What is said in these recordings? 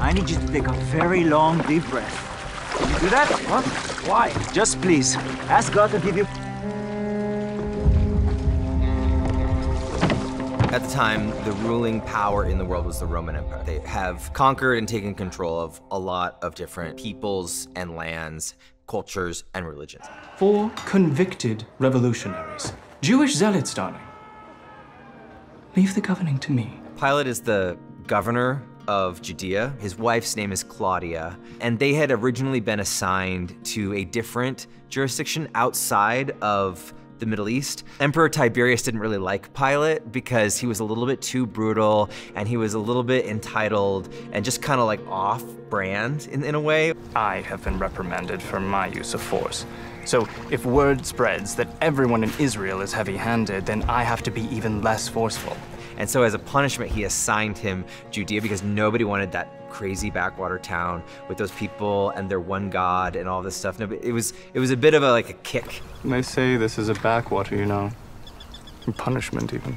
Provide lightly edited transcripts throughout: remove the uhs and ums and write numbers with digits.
I need you to take a very long, deep breath. Can you do that? What? Why? Just please, ask God to give you... At the time, the ruling power in the world was the Roman Empire. They have conquered and taken control of a lot of different peoples and lands, cultures, and religions. 4 convicted revolutionaries. Jewish zealots, darling. Leave the governing to me. Pilate is the governor of Judea. His wife's name is Claudia, and they had originally been assigned to a different jurisdiction outside of the Middle East. Emperor Tiberius didn't really like Pilate because he was a little bit too brutal and he was a little bit entitled and just kind of like off-brand in a way. I have been reprimanded for my use of force. So if word spreads that everyone in Israel is heavy-handed, then I have to be even less forceful. And so as a punishment, he assigned him Judea because nobody wanted that crazy backwater town with those people and their one god and all this stuff. No, but it was a bit of a kick. They say this is a backwater, you know. Punishment, even.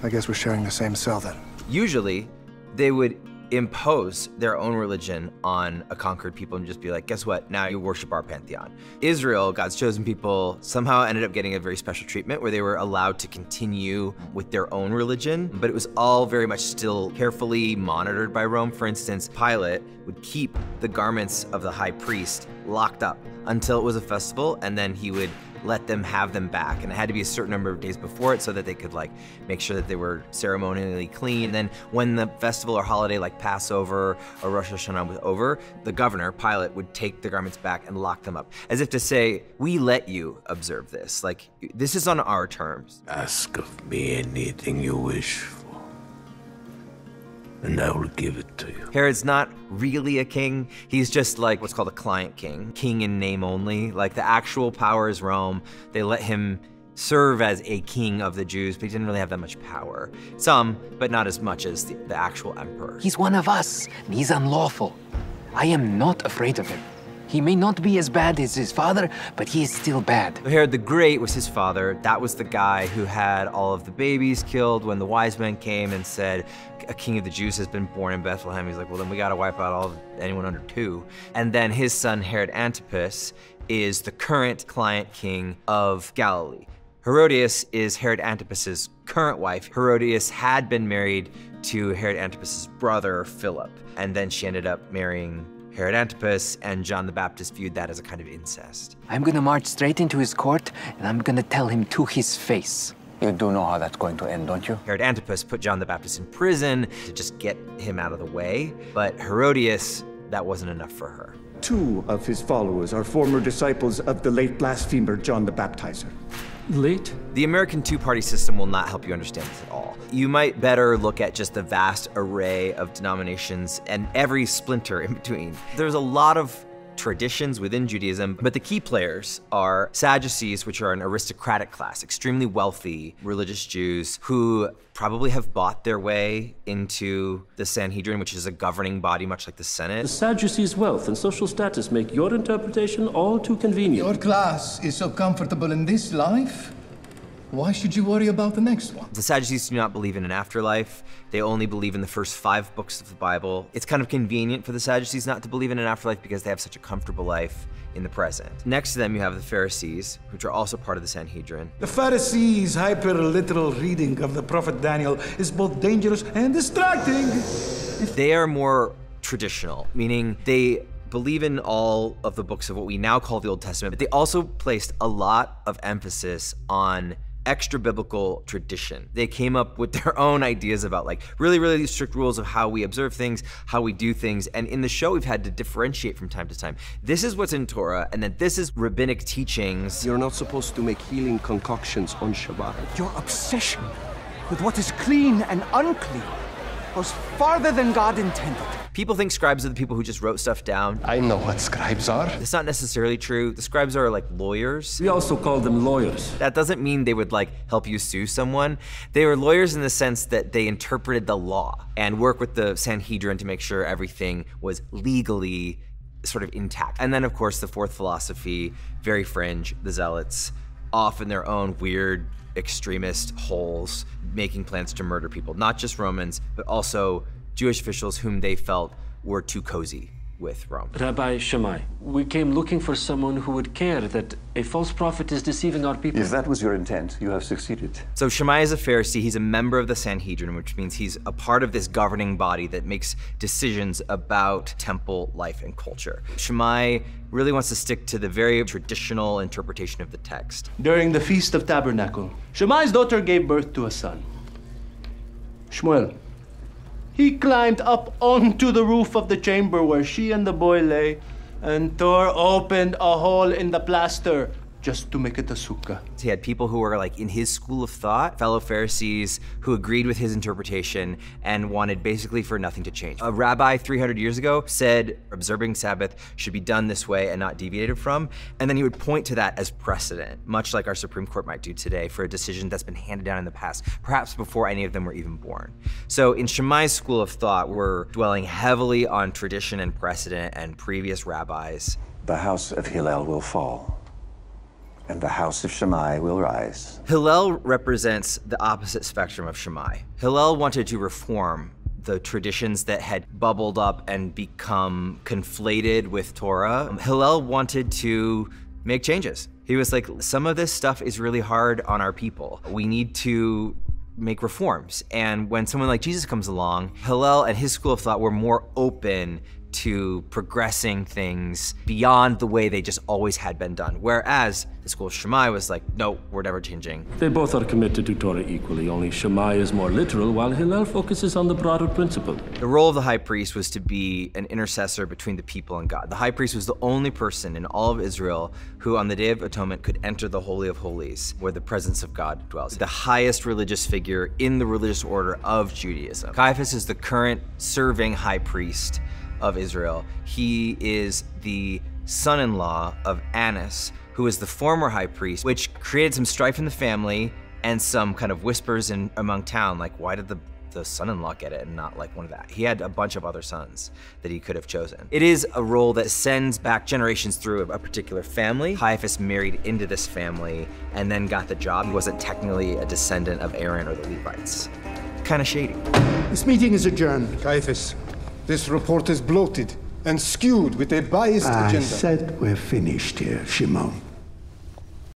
I guess we're sharing the same cell, then. Usually, they would impose their own religion on a conquered people and just be like, guess what? Now you worship our pantheon. Israel, God's chosen people, somehow ended up getting a very special treatment where they were allowed to continue with their own religion, but it was all very much still carefully monitored by Rome. For instance, Pilate would keep the garments of the high priest locked up until it was a festival, and then he would let them have them back. And it had to be a certain number of days before it so that they could make sure that they were ceremonially clean. And then when the festival or holiday like Passover or Rosh Hashanah was over, the governor, Pilate, would take the garments back and lock them up, as if to say, we let you observe this. This is on our terms. Ask of me anything you wish for, and I will give it to you. Herod's not really a king. He's just what's called a client king. King in name only. The actual power is Rome. They let him serve as a king of the Jews, but he didn't really have that much power. Some, but not as much as the actual emperor. He's one of us, and he's unlawful. I am not afraid of him. He may not be as bad as his father, but he is still bad. Herod the Great was his father. That was the guy who had all of the babies killed when the wise men came and said, a king of the Jews has been born in Bethlehem. He's like, well, then we gotta wipe out anyone under 2. And then his son, Herod Antipas, is the current client king of Galilee. Herodias is Herod Antipas's current wife. Herodias had been married to Herod Antipas's brother, Philip, and then she ended up marrying Herod Antipas, and John the Baptist viewed that as a kind of incest. I'm gonna march straight into his court, and I'm gonna tell him to his face. You do know how that's going to end, don't you? Herod Antipas put John the Baptist in prison to just get him out of the way, but Herodias, that wasn't enough for her. 2 of his followers are former disciples of the late blasphemer John the Baptizer. Late? The American two-party system will not help you understand this at all. You might better look at just the vast array of denominations and every splinter in between. There's a lot of traditions within Judaism, but the key players are Sadducees, which are an aristocratic class, extremely wealthy religious Jews who probably have bought their way into the Sanhedrin, which is a governing body much like the Senate. The Sadducees' wealth and social status make your interpretation all too convenient. Your class is so comfortable in this life. Why should you worry about the next one? The Sadducees do not believe in an afterlife. They only believe in the first 5 books of the Bible. It's kind of convenient for the Sadducees not to believe in an afterlife because they have such a comfortable life in the present. Next to them, you have the Pharisees, which are also part of the Sanhedrin. The Pharisees' hyper-literal reading of the prophet Daniel is both dangerous and distracting. They are more traditional, meaning they believe in all of the books of what we now call the Old Testament, but they also placed a lot of emphasis on extra-biblical tradition. They came up with their own ideas about really, really strict rules of how we observe things, how we do things, and in the show we've had to differentiate from time to time. This is what's in Torah, and then this is rabbinic teachings. You're not supposed to make healing concoctions on Shabbat. Your obsession with what is clean and unclean goes farther than God intended. People think scribes are the people who just wrote stuff down. I know what scribes are. It's not necessarily true. The scribes are lawyers. We also call them lawyers. That doesn't mean they would help you sue someone. They were lawyers in the sense that they interpreted the law and work with the Sanhedrin to make sure everything was legally sort of intact. And then of course the 4th philosophy, very fringe, the Zealots, off in their own weird extremist holes, making plans to murder people, not just Romans, but also Jewish officials whom they felt were too cozy with Rome. Rabbi Shammai, we came looking for someone who would care that a false prophet is deceiving our people. If that was your intent, you have succeeded. So Shammai is a Pharisee. He's a member of the Sanhedrin, which means he's a part of this governing body that makes decisions about temple life and culture. Shammai really wants to stick to the very traditional interpretation of the text. During the Feast of Tabernacle, Shammai's daughter gave birth to a son, Shmuel. He climbed up onto the roof of the chamber where she and the boy lay and tore open a hole in the plaster just to make it a sukkah. He had people who were like in his school of thought, fellow Pharisees who agreed with his interpretation and wanted basically for nothing to change. A rabbi 300 years ago said observing Sabbath should be done this way and not deviated from, and then he would point to that as precedent, much like our Supreme Court might do today for a decision that's been handed down in the past, perhaps before any of them were even born. So in Shammai's school of thought, we're dwelling heavily on tradition and precedent and previous rabbis. The house of Hillel will fall, and the house of Shammai will rise. Hillel represents the opposite spectrum of Shammai. Hillel wanted to reform the traditions that had bubbled up and become conflated with Torah. Hillel wanted to make changes. He was like, some of this stuff is really hard on our people. We need to make reforms. And when someone like Jesus comes along, Hillel and his school of thought were more open to progressing things beyond the way they just always had been done. Whereas the school of Shammai was like, no, we're never changing. They both are committed to Torah equally, only Shammai is more literal, while Hillel focuses on the broader principle. The role of the high priest was to be an intercessor between the people and God. The high priest was the only person in all of Israel who on the Day of Atonement could enter the Holy of Holies, where the presence of God dwells. The highest religious figure in the religious order of Judaism. Caiaphas is the current serving high priest of Israel. He is the son-in-law of Annas, who is the former high priest, which created some strife in the family and some kind of whispers among town, like, why did the son-in-law get it and not like one of that? He had a bunch of other sons that he could have chosen. It is a role that sends back generations through a particular family. Caiaphas married into this family and then got the job. He wasn't technically a descendant of Aaron or the Levites. Kind of shady. This meeting is adjourned. Caiaphas, this report is bloated and skewed with a biased agenda. I said we're finished here, Shimon.